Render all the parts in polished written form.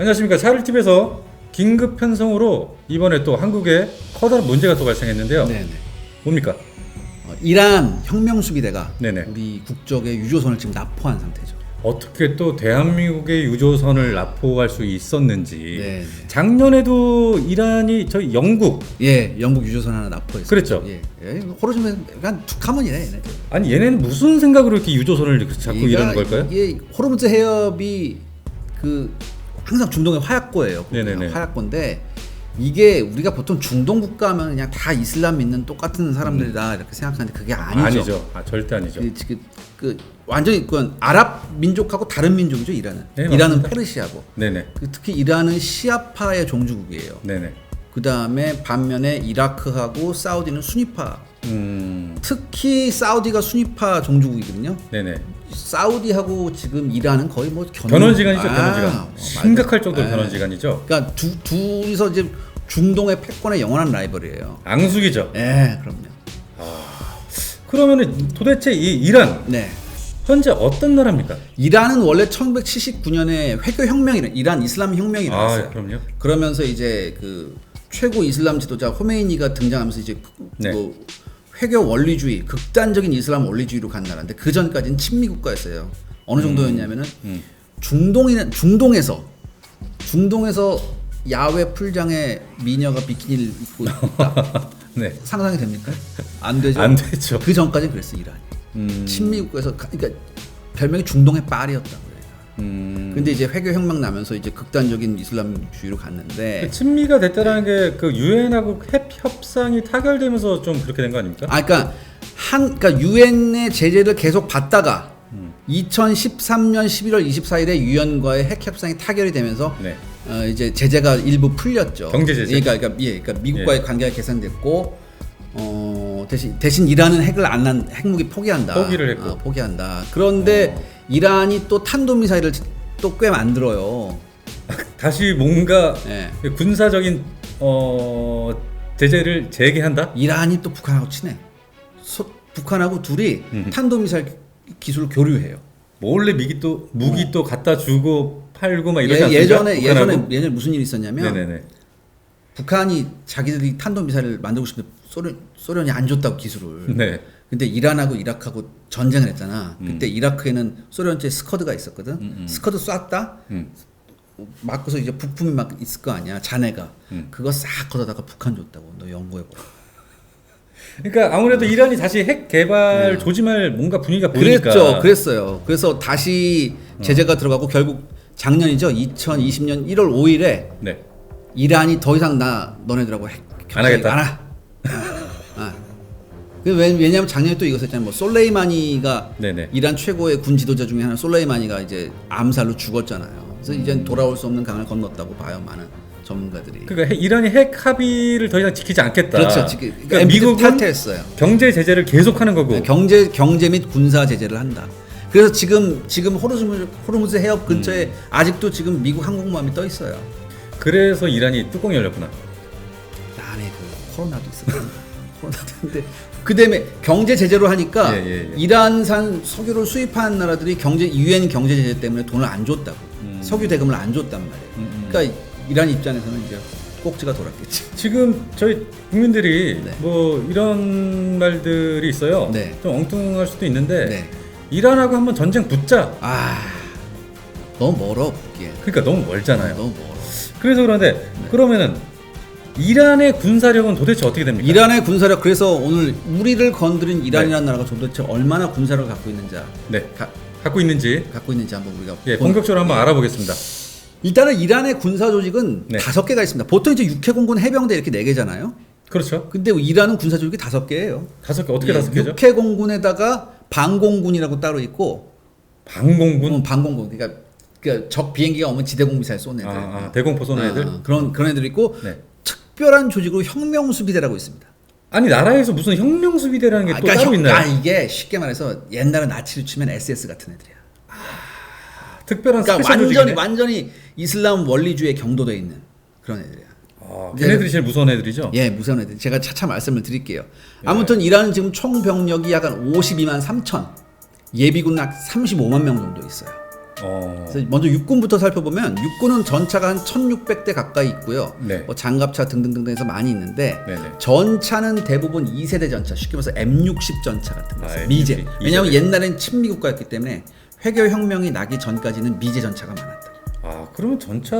안녕하십니까. 샤를TV에서 긴급 편성으로 이번에 또 한국에 커다란 문제가 또 발생했는데요. 네네. 뭡니까? 이란 혁명수비대가 네네. 우리 국적의 유조선을 지금 납포한 상태죠. 어떻게 또 대한민국의 유조선을 납포할 수 있었는지. 네. 작년에도 이란이 저희 영국 예, 영국 유조선 하나 납포했어요. 그랬죠. 예, 호르몬 약간 툭하면이네 얘네. 아니 얘네는 무슨 생각으로 이렇게 유조선을 자꾸 이러는 걸까요? 이게 호르무즈 해협이 그 항상 중동의 화약고예요. 네네네. 화약고인데 이게 우리가 보통 중동 국가하면 그냥 다 이슬람 믿는 똑같은 사람들이다 이렇게 생각하는데 그게 아니죠. 아니죠. 절대 아니죠. 그 완전히 그 아랍 민족하고 다른 민족이죠. 이란은. 네, 이란은 맞습니다. 페르시아고. 네네. 특히 이란은 시아파의 종주국이에요. 네네. 그 다음에 반면에 이라크하고 사우디는 수니파. 특히 사우디가 수니파 종주국이거든요. 네네. 사우디하고 지금 이란은 거의 뭐 견원지간이죠. 견원지간. 심각할 정도로 견원지간이죠. 그러니까 둘이서 이제 중동의 패권의 영원한 라이벌이에요. 앙숙이죠. 네, 그럼요. 그러면은 도대체 이 이란 네. 현재 어떤 나라입니까? 이란은 원래 1979년에 회교 혁명이 이란 이슬람 혁명이 아, 나왔어요. 그럼요. 그러면서 이제 그 최고 이슬람 지도자 호메이니가 등장하면서 이제 네. 뭐 회교 원리주의, 극단적인 이슬람 원리주의로 간 나라인데 그 전까지는 친미 국가였어요. 어느 정도였냐면은 중동에서 야외 풀장에 미녀가 비키니를 입고 있다. 네. 상상이 됩니까? 안 되죠. 안 되죠. 그 전까지 그랬어 이란이. 친미 국가에서 그러니까 별명이 중동의 파리였다고. 근데 이제 회교 혁명 나면서 이제 극단적인 이슬람주의로 갔는데 그 친미가 됐다라는 게 그 유엔하고 협상이 타결되면서 좀 그렇게 된 거 아닙니까? 그러니까 유엔의 제재를 계속 받다가 2013년 11월 24일에 유엔과의 핵 협상이 타결이 되면서 네. 이제 제재가 일부 풀렸죠. 경제 제재. 그러니까 미국과의 관계가 개선됐고 대신 이란은 핵무기 포기한다. 포기를 했고. 포기한다. 그런데 이란이 또 탄도미사일을 또 꽤 만들어요. 다시 뭔가 네. 군사적인 제재를 재개한다? 이란이 또 북한하고 친해. 북한하고 둘이 탄도미사일 기술을 교류해요. 몰래 무기 또 갖다 주고 팔고 막 이러지 않습니까? 예전에 무슨 일이 있었냐면 네네네. 북한이 자기들이 탄도미사일을 만들고 싶은데 소련이 안 줬다고 기술을. 네. 근데 이란하고 이라크하고 전쟁을 했잖아. 그때 이라크에는 소련제 스커드가 있었거든. 스커드 쐈다. 맞고서 이제 부품이 막 있을 거 아니야. 잔해가. 그거 싹 걷어다가 북한 줬다고. 너 연구해봐. 그러니까 아무래도 이란이 다시 핵 개발 조짐할 뭔가 분위기가 보이니까. 그랬어요. 그래서 다시 제재가 들어가고 결국 작년이죠. 2020년 1월 5일에 네. 이란이 더 이상 너네들하고 핵 안 하겠다. 안 하. 왜냐하면 작년에 또 이것했잖아요. 뭐 솔레이마니가 네네. 이란 최고의 군 지도자 중에 하나 솔레이마니가 이제 암살로 죽었잖아요. 그래서 이제 돌아올 수 없는 강을 건넜다고 봐요. 많은 전문가들이. 그러니까 이란이 핵 합의를 더 이상 지키지 않겠다. 그렇죠. 그러니까 미국은 탈퇴했어요. 경제 제재를 계속하는 거고. 경제 및 군사 제재를 한다. 그래서 지금 호르무즈 해협 근처에 아직도 지금 미국 항공모함이 떠 있어요. 그래서 이란이 뚜껑이 열렸구나. 안에 그 코로나도 있었거든요. 코로나도 있는데 그다음에 경제 제재로 하니까 이란산 석유를 수입하는 나라들이 유엔 경제 제재 때문에 돈을 안 줬다고. 석유 대금을 안 줬단 말이에요. 그러니까 이란 입장에서는 이제 꼭지가 돌았겠지. 지금 저희 국민들이 네. 뭐 이런 말들이 있어요. 네. 좀 엉뚱할 수도 있는데 네. 이란하고 한번 전쟁 붙자. 너무 멀어 붙기에. 그러니까 너무 멀잖아요. 너무 멀어. 그래서 그런데 그러면은 이란의 군사력은 도대체 어떻게 됩니까? 이란의 군사력, 그래서 오늘 우리를 건드린 이란이라는 나라가 도대체 얼마나 군사력을 갖고 있는지 갖고 있는지 한번 우리가 본격적으로 한번 알아보겠습니다. 일단은 이란의 군사 조직은 네. 5개가 있습니다. 보통 이제 육해공군 해병대 이렇게 4개잖아요. 그렇죠. 근데 이란은 군사 조직이 5개예요. 5개 어떻게 5개죠? 육해공군에다가 방공군이라고 따로 있고. 방공군? 방공군. 그러니까 적 비행기가 오면 지대공 미사일 쏘는 애들. 대공포 쏘는 애들? 그런 애들 있고. 네. 특별한 조직으로 혁명수비대라고 있습니다. 아니 나라에서 무슨 혁명수비대라는 게 또 따로 있나요? 이게 쉽게 말해서 옛날에 나치를 치면 SS 같은 애들이야. 특별한 그러니까 스페셜 조직이네. 완전히 이슬람 원리주의에 경도돼 있는 그런 애들이야. 걔네들이 제일 무서운 애들이죠? 예, 무서운 애들. 제가 차차 말씀을 드릴게요. 아무튼 이란은 지금 총 병력이 약간 52만 3천, 예비군 약 35만 명 정도 있어요. 그래서 먼저 육군부터 살펴보면 육군은 전차가 한 1,600대 가까이 있고요. 네. 뭐 장갑차 등등등 해서 많이 있는데 네네. 전차는 대부분 2세대 전차, 쉽게 말해서 M60 전차 같은 거 있어요. M60, 미제. 왜냐하면 2세대. 옛날엔 친미국가였기 때문에 회교혁명이 나기 전까지는 미제 전차가 많았다. 아, 그러면 전차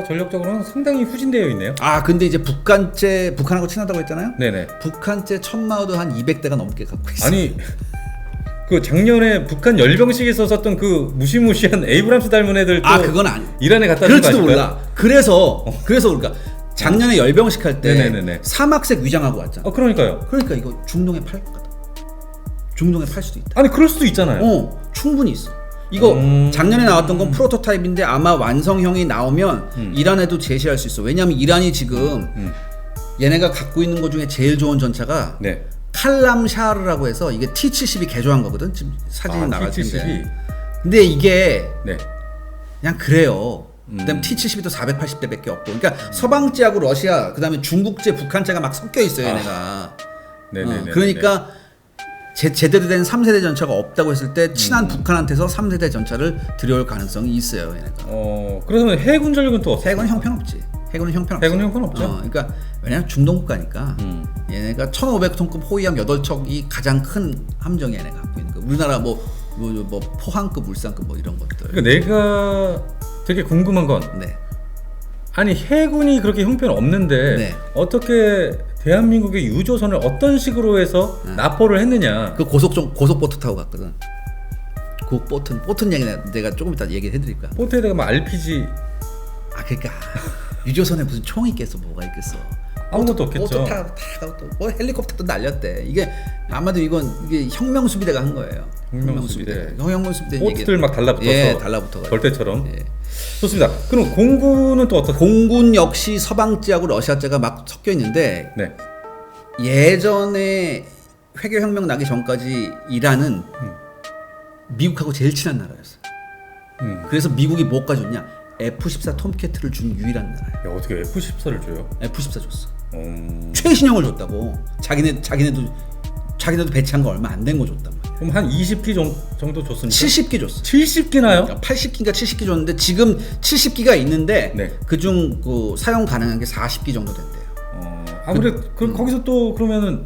전력적으로는 상당히 후진되어 있네요. 아 근데 이제 북한하고 친하다고 했잖아요. 네네. 북한제 천마호도 한 200대가 넘게 갖고 있어요. 아니 그 작년에 북한 열병식에서 썼던 그 무시무시한 에이브람스 닮은 애들 또 그건 아니. 이란에 갖다 준 거 그럴지도 아닐까요? 몰라. 그래서 그러니까 작년에 열병식 할 때 네네네네. 사막색 위장하고 왔잖아. 그러니까요. 그러니까 이거 중동에 팔 거다. 중동에 팔 수도 있다. 아니 그럴 수도 있잖아요. 충분히 있어. 이거 작년에 나왔던 건 프로토타입인데 아마 완성형이 나오면 이란에도 제시할 수 있어. 왜냐하면 이란이 지금 얘네가 갖고 있는 것 중에 제일 좋은 전차가 네. 칼람샤르라고 해서 이게 T-70이 개조한 거거든. 지금 사진이 나갈 텐데. T-70. 근데 이게 네. 그냥 그래요. 그다음에 T-72도 480대밖에 없고. 그러니까 서방제하고 러시아, 그다음에 중국제, 북한제가 막 섞여 있어요, 얘네가. 네네네. 그러니까 제대로 된 3세대 전차가 없다고 했을 때 친한 북한한테서 3세대 전차를 들여올 가능성이 있어요, 얘네가. 그러면 해군 전력은 또 어떻게? 해군 형편없지. 해군은 형편없어. 해군 형편없죠. 그러니까 왜냐면 중동 국가니까 얘네가 1,500톤급 호위함 8척이 가장 큰 함정이 얘네가 갖고 있는 거. 우리나라 뭐 포항급, 울산급 뭐 이런 것들. 그러니까 내가 되게 궁금한 건 네. 아니 해군이 그렇게 형편 없는데 네. 어떻게 대한민국의 유조선을 어떤 식으로 해서 납포를 했느냐? 그 고속보트 타고 갔거든. 그 보트 얘기 내가 조금 이따 얘기해 드릴까. 보트에다가 막 RPG 그러니까 유조선에 무슨 총이 있겠어, 뭐가 있겠어. 아무것도 없겠죠. 보트 타고 또 뭐 헬리콥터도 날렸대. 이게 아마도 이게 혁명수비대가 한 거예요. 혁명수비대. 혁명수비대 보트들 막 달라붙어서 달라붙어가지고 절대처럼. 예. 좋습니다. 그럼 공군은 또 어떻게? 공군 역시 서방제하고 러시아제가 막 섞여 있는데 네. 예전에 회교혁명 나기 전까지 이란은 미국하고 제일 친한 나라였어요. 그래서 미국이 뭐까지 줬냐? F-14 톰캐트를 준 유일한 나라예요. 야, 어떻게 F-14를 줘요? F-14 줬어. 최신형을 줬다고. 자기네도 배치한 거 얼마 안 된 거 줬단 말이야. 그럼 한 20기 정도 줬습니까? 70기 줬어. 70기나요? 80기인가 70기 줬는데 지금 70기가 있는데 네. 그중 그 사용 가능한 게 40기 정도 된대요. 아무래도 거기서 또 그러면은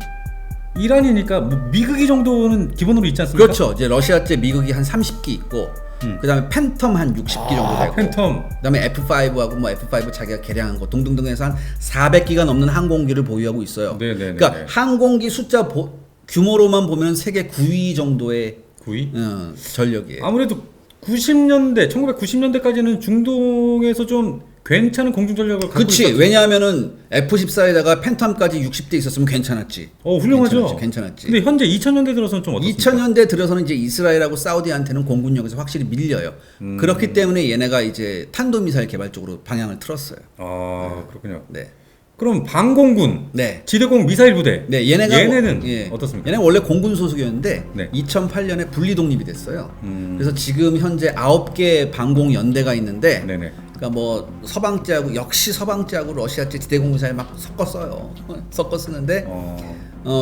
이란이니까 뭐 미국이 정도는 기본으로 있지 않습니까? 그렇죠. 이제 러시아제 미국이 한 30기 있고 그다음에 팬텀 한 60기 정도 되고. 팬텀. 그다음에 F5하고 뭐 F5 자기가 개량한 거 등등등 해서 한 400기가 넘는 항공기를 보유하고 있어요. 네네네. 그러니까 항공기 숫자 규모로만 보면 세계 9위 정도의 9위? 전력이에요. 아무래도 1990년대까지는 중동에서 좀 괜찮은 공중 전력을 갖고 그치. 있었죠. 왜냐하면은 F-14에다가 팬텀까지 60대 있었으면 괜찮았지. 훌륭하죠. 괜찮았지. 근데 현재 2000년대 들어서는 좀 어떻습니까? 2000년대 들어서는 이제 이스라엘하고 사우디한테는 공군력에서 확실히 밀려요. 그렇기 때문에 얘네가 이제 탄도미사일 개발 쪽으로 방향을 틀었어요. 그렇군요. 네. 그럼 방공군, 네. 지대공 미사일 부대, 네, 얘네는 어떻습니까? 얘네 원래 공군 소속이었는데 네. 2008년에 분리 독립이 됐어요. 그래서 지금 현재 9개 방공 연대가 있는데, 네네. 그러니까 뭐 서방제하고 러시아제 지대공 미사일 막 섞어 써요. 섞어 쓰는데,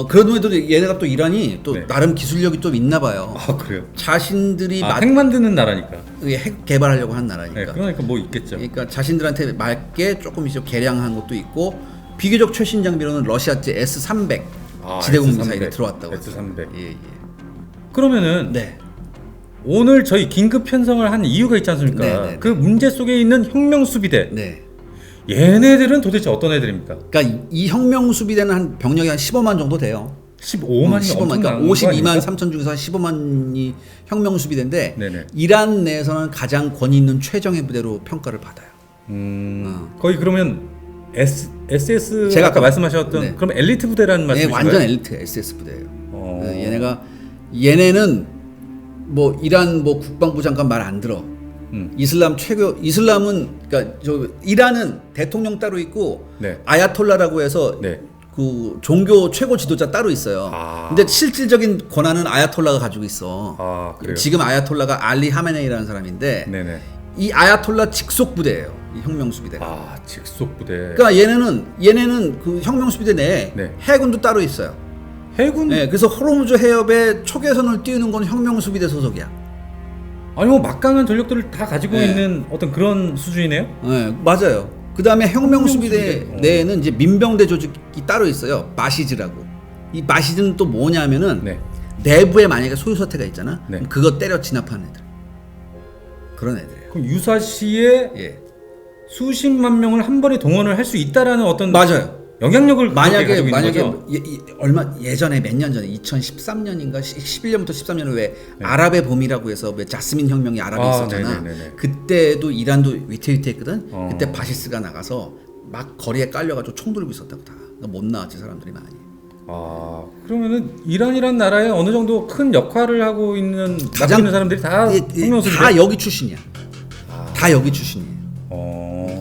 그럼에도 얘네가 또 이란이 또 네. 나름 기술력이 좀 있나 봐요. 그래요. 자신들이 핵 만드는 나라니까. 핵 개발하려고 한 나라니까. 네, 그러니까 뭐 있겠죠. 그러니까 자신들한테 맞게 조금 이제 개량한 것도 있고, 비교적 최신 장비로는 러시아제 S-300 지대공 미사일이 들어왔다고. S-300. 예. 그러면은 네. 오늘 저희 긴급 편성을 한 이유가 있지 않습니까? 네. 그 문제 속에 있는 혁명수비대. 네. 얘네들은 도대체 어떤 애들입니까? 그러니까 이 혁명수비대는 한 병력이 한 15만 정도 돼요. 15만이 15만, 그러니까 52만 3천 중에서 한 15만이 혁명수비대인데, 네네. 이란 내에서는 가장 권위 있는 최정예 부대로 평가를 받아요. 거의 그러면 SS 제가 아까 말씀하셨던 네. 그럼 엘리트 부대라는 네, 말씀이신가요? 완전 엘리트 SS 부대예요. 얘네는 뭐 이란 뭐 국방부 장관 말 안 들어. 이슬람은 그러니까 이란은 대통령 따로 있고, 네. 아야톨라라고 해서 네. 그 종교 최고 지도자 따로 있어요. 근데 실질적인 권한은 아야톨라가 가지고 있어. 그래요? 지금 아야톨라가 알리 하메네이라는 사람인데, 네네. 이 아야톨라 직속 부대예요. 이 혁명수비대가. 직속 부대. 그러니까 얘네는 그 혁명수비대 내에 네. 해군도 따로 있어요. 해군? 네, 그래서 호르무즈 해협에 초계선을 띄우는 건 혁명수비대 소속이야. 아니 뭐 막강한 전력들을 다 가지고 네. 있는 어떤 그런 수준이네요. 네, 맞아요. 그 다음에 혁명수비대 혁명수비대. 내에는 이제 민병대 조직이 따로 있어요. 마시즈라고. 이 마시즈는 또 뭐냐면은 네. 내부에 만약에 소유사태가 있잖아. 네. 그럼 그거 때려 진압하는 애들. 그런 애들이에요. 그럼 유사시에 예. 수십만 명을 한 번에 동원을 할 수 있다라는 어떤 맞아요. 영향력을 가지고 있는 만약에 거죠? 얼마 예전에 몇 년 전에 2013년인가 11년부터 13년에 왜 네. 아랍의 봄이라고 해서 왜 자스민 혁명이 아랍에 있었잖아. 네네네네. 그때도 이란도 위태위태했거든. 어. 그때 바시스가 나가서 막 거리에 깔려가지고 총 들고 있었다고 다. 못 나왔지 사람들이 많이. 아 그러면은 이란이란 나라에 어느 정도 큰 역할을 하고 있는 맡고 있는 사람들이 다 혁명수비대? 다 여기 출신이야. 다 여기 출신이에요. 어.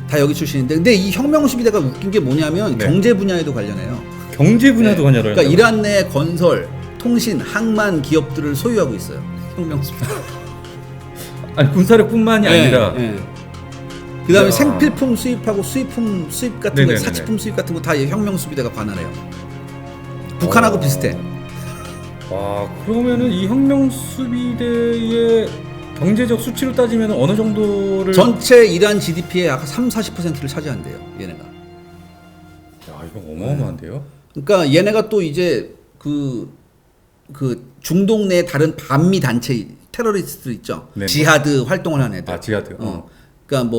다 여기 출신인데 근데 이 혁명수비대가 웃긴 게 뭐냐면 네. 경제 분야에도 관련해요. 경제 분야도 관여를 그러니까 한다고요? 이란 내 건설, 통신, 항만 기업들을 소유하고 있어요. 혁명수비대. 아니 군사력뿐만이 아니라 그다음에 야. 생필품 수입하고 수입 같은 거, 네네네네. 사치품 수입 같은 거 다 혁명수비대가 관할해요. 북한하고 비슷해. 와 그러면은 이 혁명수비대의 경제적 수치로 따지면 어느 정도를 전체 이란 GDP의 약 30-40%를 차지한대요. 얘네가. 야 이거 어마어마한데요? 그러니까 얘네가 또 이제 그 중동 내 다른 반미 단체 테러리스트들 있죠. 네. 지하드 활동을 하는 애들. 아 지하드. 그러니까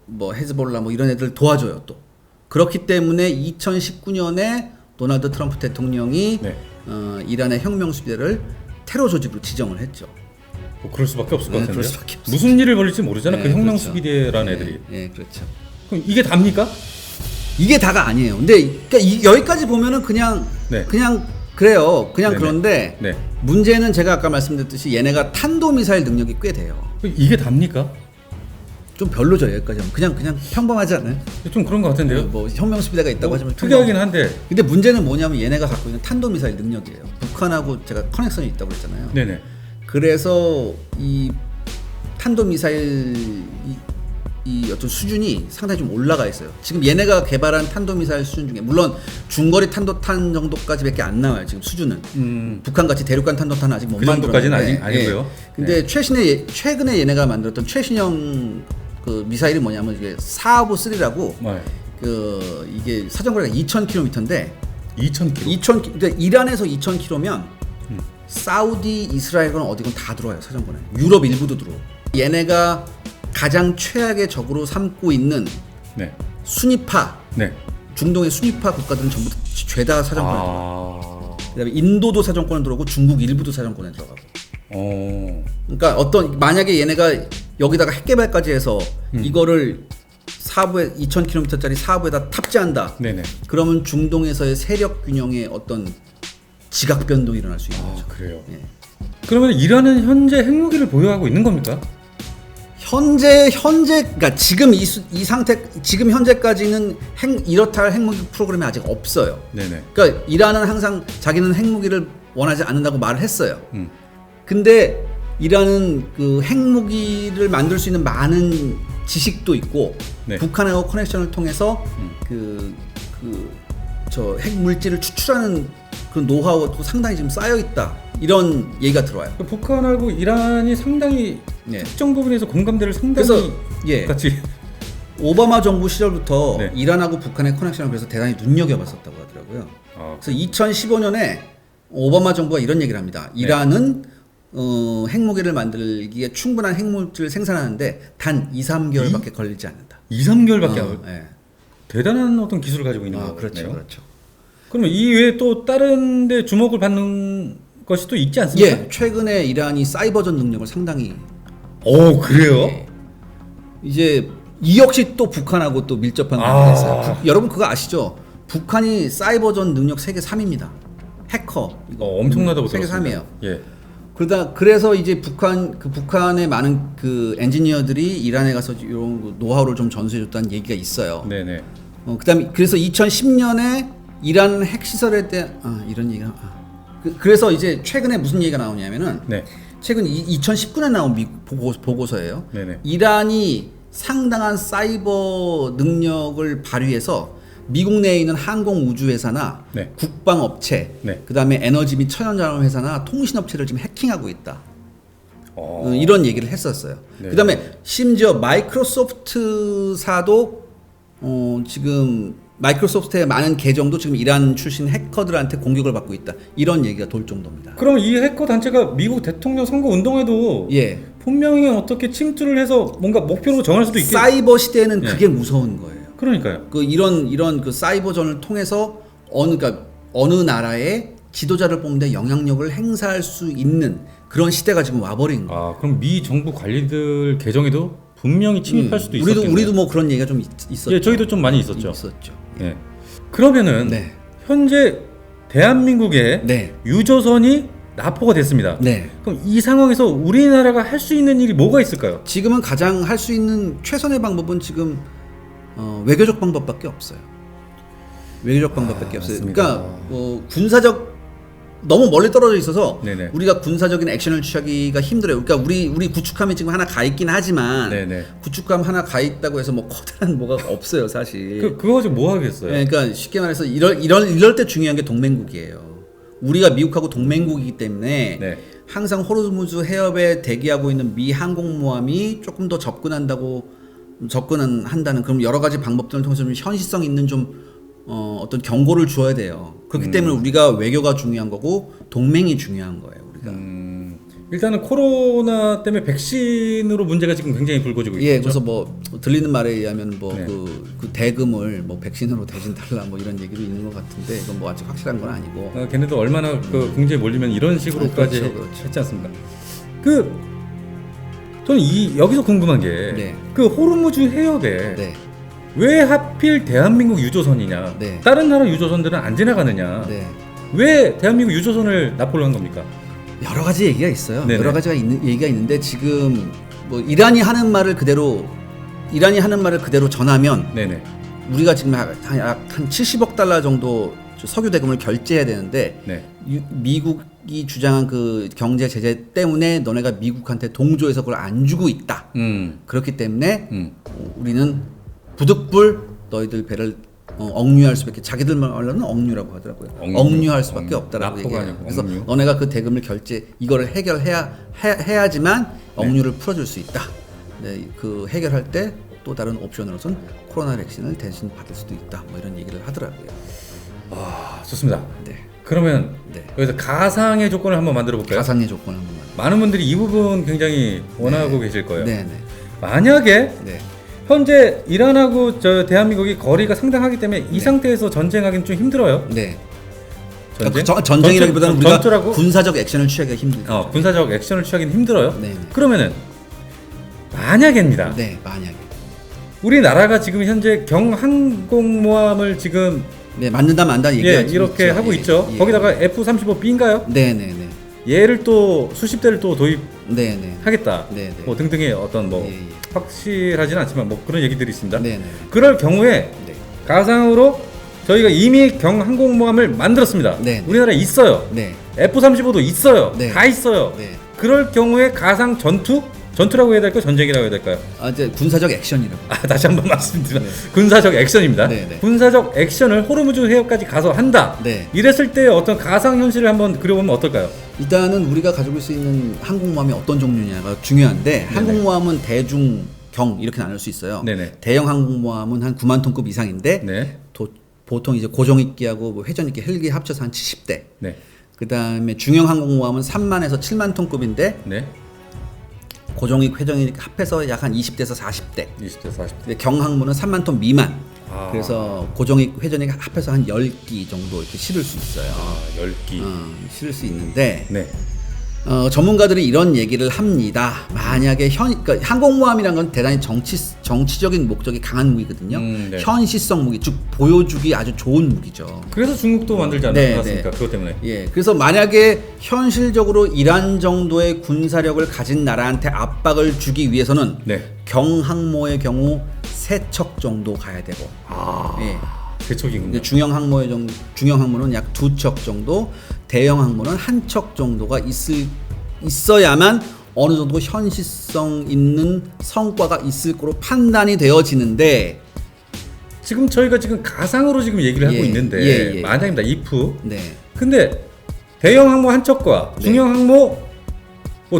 뭐 헤즈볼라 뭐 이런 애들 도와줘요 또. 그렇기 때문에 2019년에 도널드 트럼프 대통령이 네. 이란의 혁명수비대를 테러 조직으로 지정을 했죠. 뭐 그럴 수밖에 없을 것 네, 같은데요. 그럴 수밖에 없어요. 무슨 일을 벌일지 모르잖아. 네, 그 혁명수비대라는 그렇죠. 애들이. 예, 그렇죠. 그럼 이게 답니까? 이게 다가 아니에요. 근데 그러니까 여기까지 보면은 그냥 네. 그래요. 그냥 네네. 그런데 네. 문제는 제가 아까 말씀드렸듯이 얘네가 탄도미사일 능력이 꽤 돼요. 이게 답니까? 좀 별로죠 여기까지 하면 그냥 평범하지 않아요? 좀 그런 것 같은데요. 뭐 혁명수비대가 있다고 하지만 특이하긴 한데. 근데 문제는 뭐냐면 얘네가 갖고 있는 탄도미사일 능력이에요. 북한하고 제가 커넥션이 있다고 했잖아요. 네네. 그래서 이 탄도미사일 이 어떤 수준이 상당히 좀 올라가 있어요. 지금 얘네가 개발한 탄도미사일 수준 중에 물론 중거리 탄도탄 정도까지밖에 안 나와요. 지금 수준은 북한 같이 대륙간 탄도탄은 아직 못 그 정도까지는 만들었는데, 아니고요. 근데 최근에 얘네가 만들었던 최신형 그 미사일이 뭐냐면 이게 사하부 3라고 네. 그 이게 사정거리가 2,000km인데 2,000km. 근데 이란에서 2,000km면 사우디, 이스라엘은 어디건 다 들어와요 사정거리. 유럽 일부도 들어오. 얘네가 가장 최악의 적으로 삼고 있는 네. 순위파 네. 중동의 순위파 국가들은 전부 죄다 사정권에 들어가요. 아. 그다음에 인도도 사정권에 들어가고 중국 일부도 사정권에 들어가고. 그러니까 만약에 얘네가 여기다가 핵개발까지 해서 이거를 사부에 2,000km짜리 사부에다 탑재한다. 네네. 그러면 중동에서의 세력 균형의 어떤 지각 변동이 일어날 수 있는 거죠. 그래요. 예. 그러면 이란은 현재 핵무기를 보유하고 있는 겁니까? 그러니까 지금 이 상태 지금 현재까지는 이렇다 할 핵무기 프로그램이 아직 없어요. 네네. 그러니까 이란은 항상 자기는 핵무기를 원하지 않는다고 말을 했어요. 음. 근데 이란은 그 핵무기를 만들 수 있는 많은 지식도 있고 네. 북한하고 커넥션을 통해서 저 핵물질을 추출하는 그 노하우도 상당히 지금 쌓여 있다. 이런 얘기가 들어와요. 북한하고 이란이 상당히 예. 특정 부분에서 공감대를 상당히 그래서 예. 같이 오바마 정부 시절부터 네. 이란하고 북한의 커넥션을 그래서 대단히 눈여겨봤었다고 하더라고요. 아, 그래서 2015년에 오바마 정부가 이런 얘기를 합니다. 이란은 핵무기를 만들기에 충분한 핵물질을 생산하는데 단 2-3개월밖에 걸리지 않는다. 2-3개월밖에 안 예. 대단한 어떤 기술을 가지고 있는 거네요. 그렇죠, 그렇죠. 그러면 이 외에 또 다른 데 주목을 받는 것이 또 있지 않습니까? 예, 최근에 이란이 사이버전 능력을 상당히 오 그래요? 예. 이제 이 역시 또 북한하고 또 밀접한 관계가 있어요. 여러분 그거 아시죠? 북한이 사이버전 능력 세계 3위입니다. 해커 이거 엄청나다고 세계 들었습니다. 3위예요. 예. 그래서 이제 북한의 많은 그 엔지니어들이 이란에 가서 이런 노하우를 좀 전수해줬다는 얘기가 있어요. 네네. 그다음에 그래서 2010년에 이란 핵 시설에 대한 이런 얘기가 그래서 이제 최근에 무슨 얘기가 나오냐면은 네. 최근 2019년에 나온 보고서예요. 네네. 이란이 상당한 사이버 능력을 발휘해서 미국 내에 있는 항공 우주 회사나 네. 국방 업체, 네. 그다음에 에너지 및 천연자원 회사나 통신 업체를 지금 해킹하고 있다. 이런 얘기를 했었어요. 네. 그다음에 심지어 마이크로소프트사도 지금 마이크로소프트의 많은 계정도 지금 이란 출신 해커들한테 공격을 받고 있다. 이런 얘기가 돌 정도입니다. 그럼 이 해커 단체가 미국 대통령 선거 운동에도 예. 분명히 어떻게 침투를 해서 뭔가 목표로 정할 수도 있겠. 사이버 시대에는 예. 그게 무서운 거예요. 그러니까요. 그 이런 그 사이버전을 통해서 어느 나라의 지도자를 뽑는데 영향력을 행사할 수 있는 그런 시대가 지금 와버린 거예요. 아, 그럼 미 정부 관리들 계정에도 분명히 침입할 수도 있었겠네요. 우리도 뭐 그런 얘기가 좀 있었죠. 예, 저희도 좀 많이 있었죠. 있었죠. 예. 그러면은 네. 현재 대한민국의 네. 유조선이 납포가 됐습니다. 네. 그럼 이 상황에서 우리나라가 할 수 있는 일이 뭐가 있을까요? 지금은 가장 할 수 있는 최선의 방법은 지금 외교적 방법밖에 없어요. 외교적 방법밖에 없어요. 맞습니다. 그러니까 군사적 너무 멀리 떨어져 있어서 네네. 우리가 군사적인 액션을 취하기가 힘들어요. 그러니까 우리 구축함이 지금 하나 가 있긴 하지만 네네. 구축함 하나 가 있다고 해서 뭐 커다란 뭐가 없어요, 사실. 그거 가지고 뭐 하겠어요? 네, 그러니까 쉽게 말해서 이럴 때 중요한 게 동맹국이에요. 우리가 미국하고 동맹국이기 때문에 네. 항상 호르무즈 해협에 대기하고 있는 미 항공모함이 조금 더 접근한다는 그런 여러 가지 방법들을 통해서 좀 현실성 있는 좀 어떤 경고를 줘야 돼요. 그렇기 때문에 우리가 외교가 중요한 거고 동맹이 중요한 거예요. 우리가. 일단은 코로나 때문에 백신으로 문제가 지금 굉장히 불거지고 있죠. 예, 그래서 뭐 들리는 말에 의하면 뭐 네. 그 대금을 뭐 백신으로 대신 달라 뭐 이런 얘기도 있는 것 같은데 이건 뭐 아직 확실한 건 아니고. 걔네도 얼마나 그 궁지에 몰리면 이런 식으로까지 그렇죠. 했지 않습니까? 저는 여기서 궁금한 게 네. 그 호르무즈 해협에 네, 왜 하필 대한민국 유조선이냐? 네. 다른 나라 유조선들은 안 지나가느냐? 네. 왜 대한민국 유조선을 납포를 한 겁니까? 여러 가지 얘기가 있어요. 네네. 여러 가지가 얘기가 있는데 지금 뭐 이란이 하는 말을 그대로 전하면 네네. 우리가 지금 한 70억 달러 정도 석유 대금을 결제해야 되는데 네. 미국이 주장한 그 경제 제재 때문에 너네가 미국한테 동조해서 그걸 안 주고 있다. 그렇기 때문에 우리는 부득불 너희들 배를 억류할 수밖에 자기들 말로는 억류라고 하더라고요. 억류할 수밖에 없다라고 얘기해요. 그래서 억류. 너네가 그 대금을 이거를 해야지만 억류를 풀어줄 수 있다. 네, 그 해결할 때 또 다른 옵션으로선 코로나 백신을 대신 받을 수도 있다. 뭐 이런 얘기를 하더라고요. 아, 좋습니다. 네. 그러면 네. 여기서 가상의 조건을 한번 만들어 볼까요? 가상의 조건을 한번 많은 분들이 이 부분 굉장히 원하고 계실 거예요. 네, 네, 만약에 네. 현재 이란하고 대한민국이 거리가 상당하기 때문에 이 상태에서 전쟁하기는 좀 힘들어요. 네. 전쟁? 전쟁이라기보다는 우리가 전투라고? 군사적 액션을 취하기가 힘들죠. 군사적 액션을 취하기는 힘들어요. 네. 그러면은 만약입니다. 네, 만약에. 우리나라가 지금 현재 경항공모함을 지금 네, 만든다 만다 얘기가 이렇게 있죠. 하고 예, 있죠. 예. 거기다가 F-35B인가요? 네, 네, 네. 얘를 또 수십 대를 또 도입하겠다. 네, 네. 뭐 등등의 어떤 뭐 예, 예. 확실하지는 않지만 뭐 그런 얘기들이 있습니다. 네, 네. 그럴 경우에 네. 가상으로 저희가 이미 경항공모함을 만들었습니다. 네, 네. 우리나라에 있어요. 네. F-35도 있어요. 네. 다 있어요. 네. 그럴 경우에 가상 전투라고 해야 될까요? 전쟁이라고 해야 될까요? 이제 군사적 액션이라고. 다시 한번 말씀드리면 네. 군사적 액션입니다. 네, 네. 군사적 액션을 호르무즈 해협까지 가서 한다. 네. 이랬을 때 어떤 가상 현실을 한번 그려보면 어떨까요? 일단은 우리가 가지고 있을 수 있는 항공모함이 어떤 종류냐가 중요한데 항공모함은 대중, 경 이렇게 나눌 수 있어요. 네네. 대형 항공모함은 한 9만 톤급 이상인데 네. 보통 이제 고정익기하고 뭐 회전익기, 헬기 합쳐서 한 70대. 네. 그다음에 중형 항공모함은 3만에서 7만 톤급인데 네. 고정익, 회전익 합해서 약 한 20대에서 40대. 20대 40대. 근데 경항모는 3만 톤 미만. 아. 그래서 고정익, 회전익 합해서 한 10기 정도 이렇게 실을 수 있어요. 10기. 실을 수 있는데 네. 전문가들이 이런 얘기를 합니다. 만약에 그러니까 항공모함이란 건 대단히 정치적인 목적이 강한 무기거든요. 네. 현시성 무기, 즉 보여주기 아주 좋은 무기죠. 그래서 중국도 만들지 네, 않았습니까? 네. 그것 때문에. 예, 그래서 만약에 현실적으로 이란 정도의 군사력을 가진 나라한테 압박을 주기 위해서는 네. 경항모의 경우 3척 정도 가야 되고, 예. 대척이군요. 이제 중형 항모는 약 2척 정도, 대형 항모는 1척 정도가 있어야만 어느 정도 현실성 있는 성과가 있을 거로 판단이 되어지는데, 지금 저희가 지금 가상으로 지금 얘기를 하고 있는데 만약입니다. if. 네. 근데 대형 항모 한 척과 네. 중형 항모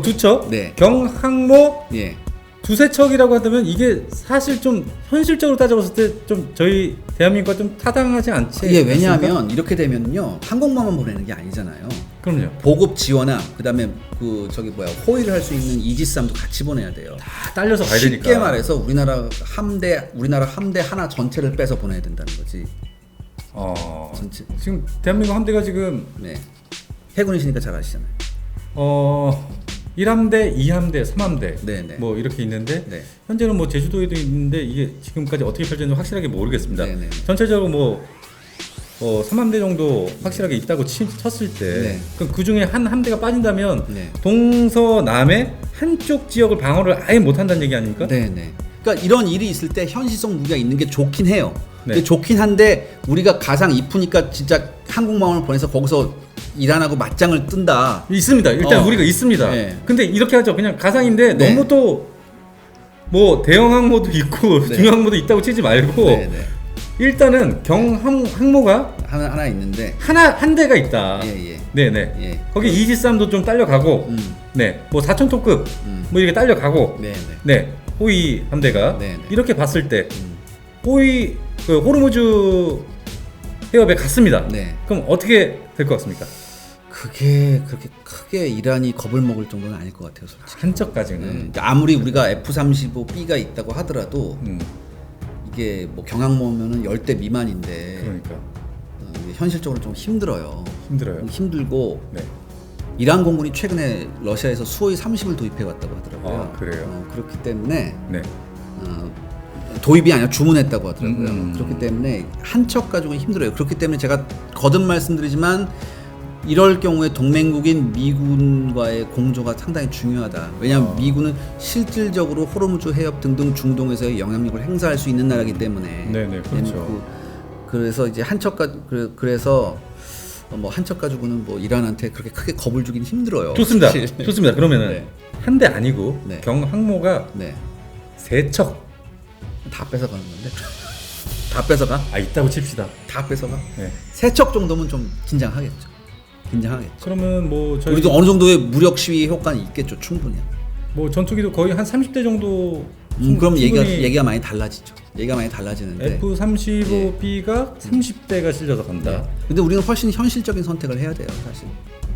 두 척, 네. 경항모 예. 두세 척이라고 한다면 이게 사실 좀 현실적으로 따져봤을 때 좀 저희 대한민국과 좀 타당하지 않지? 예, 왜냐하면 이렇게 되면요 항공모함만 보내는 게 아니잖아요. 그럼요. 보급 지원함, 그다음에 호위를 할 수 있는 이지스함도 같이 보내야 돼요. 다 딸려서 가야 되니까. 쉽게 말해서 우리나라 함대 하나 전체를 빼서 보내야 된다는 거지. 전체. 지금 대한민국 함대가 지금 네. 해군이시니까 잘 아시잖아요. 1함대, 2함대, 3함대 네네. 뭐 이렇게 있는데 네. 현재는 뭐 제주도에도 있는데 이게 지금까지 어떻게 펼쳐졌는지 확실하게 모르겠습니다. 네네. 전체적으로 뭐 3함대 정도 확실하게 있다고 쳤을 때 네. 그럼 그 중에 한 함대가 빠진다면 네. 동서남의 한쪽 지역을 방어를 아예 못한다는 얘기 아닙니까? 네네. 그러니까 이런 일이 있을 때 현실성 무기가 있는 게 좋긴 해요. 네. 근데 좋긴 한데 우리가 가상 이프니까 진짜 항공모함을 보내서 거기서 이란하고 맞짱을 뜬다. 있습니다. 일단 우리가 있습니다. 네. 근데 이렇게 하죠. 그냥 가상인데 네. 너무 또 뭐 대형 항모도 있고 네. 중형 항모도 있다고 치지 말고 네네. 일단은 경항모가 하나 있는데. 한 대가 있다. 예. 네네. 예. 거기 이지스함도 좀 딸려가고, 네, 뭐 4,000톤급 뭐 이렇게 딸려가고, 네네. 네, 호위 함대가 네네. 이렇게 봤을 때 호위 호르무즈 해협에 갔습니다. 네. 그럼 어떻게 될 것 같습니까? 그게 그렇게 크게 이란이 겁을 먹을 정도는 아닐 것 같아요, 솔직히. 한적까지는. 그러니까 아무리 우리가 F-35B가 있다고 하더라도 이게 뭐 경항모면은 10대 미만인데 그러니까 현실적으로 좀 힘들어요. 힘들어요. 힘들고 네. 이란 공군이 최근에 러시아에서 수호이 30을 도입해 왔다고 하더라고요. 아, 그래요? 그렇기 때문에 네. 도입이 아니라 주문했다고 하더라고요. 그렇기 음. 때문에 한 척 가지고는 힘들어요. 그렇기 때문에 제가 거듭 말씀드리지만 이럴 경우에 동맹국인 미군과의 공조가 상당히 중요하다. 왜냐하면 미군은 실질적으로 호르무즈 해협 등등 중동에서의 영향력을 행사할 수 있는 나라이기 때문에. 네네, 그렇죠. 그래서 이제 그래서 뭐 한 척 가지고는 뭐 이란한테 그렇게 크게 겁을 주긴 힘들어요. 좋습니다. 사실. 좋습니다. 그러면은 네. 한 대 아니고 네. 경항모가 네. 3척 다 뺏어가는 건데. 다 뺏어가? 있다고 칩시다. 다 뺏어가? 네. 3척 정도면 좀 긴장하겠죠. 그러면 뭐 저희 우리도 어느 정도의 무력 시위 효과는 있겠죠, 충분히. 뭐 전투기도 거의 한 30대 정도. 그럼 충분히 얘기가 많이 달라지죠. 얘기가 많이 달라지는데. F-35B가 30대가 실려서 간다. 네. 근데 우리는 훨씬 현실적인 선택을 해야 돼요, 사실.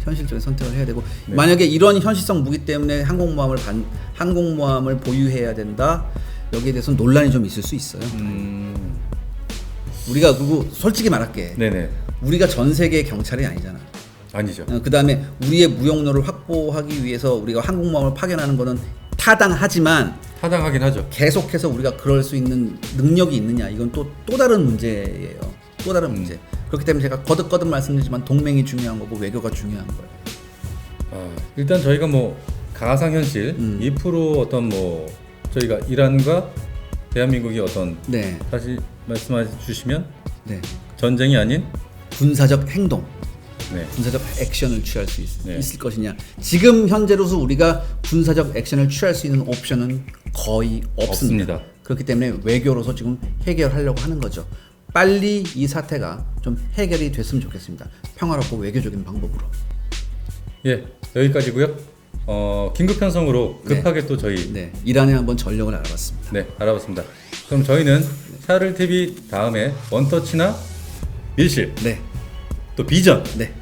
현실적인 선택을 해야 되고 네. 만약에 이런 현실성 무기 때문에 항공모함을 보유해야 된다. 여기에 대해서는 논란이 좀 있을 수 있어요. 우리가 그리고 솔직히 말할게. 네네. 우리가 전 세계 경찰이 아니잖아. 아니죠. 그다음에 우리의 무역로를 확보하기 위해서 우리가 항공모함을 파견하는 거는 타당하지만 타당하긴 하죠. 계속해서 우리가 그럴 수 있는 능력이 있느냐 이건 또 다른 문제예요. 또 다른 문제. 그렇기 때문에 제가 거듭 말씀드리지만 동맹이 중요한 거고 외교가 중요한 거예요. 일단 저희가 뭐 가상현실 2% 어떤 뭐 저희가 이란과 대한민국이 어떤 네. 다시 말씀해 주시면 네. 전쟁이 아닌 군사적 행동. 네. 군사적 액션을 취할 수 네. 있을 것이냐. 지금 현재로서 우리가 군사적 액션을 취할 수 있는 옵션은 거의 없습니다. 그렇기 때문에 외교로서 지금 해결하려고 하는 거죠. 빨리 이 사태가 좀 해결이 됐으면 좋겠습니다. 평화롭고 외교적인 방법으로. 예, 여기까지고요. 긴급 편성으로 급하게 또 저희 네, 이란에 한번 전력을 알아봤습니다. 네, 알아봤습니다. 그럼 저희는 샤를 TV 다음에 원터치나 밀실 네, 또 비전에서 네,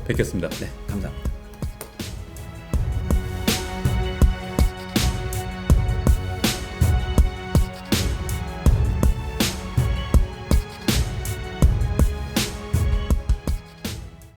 뵙겠습니다. 네, 감사합니다.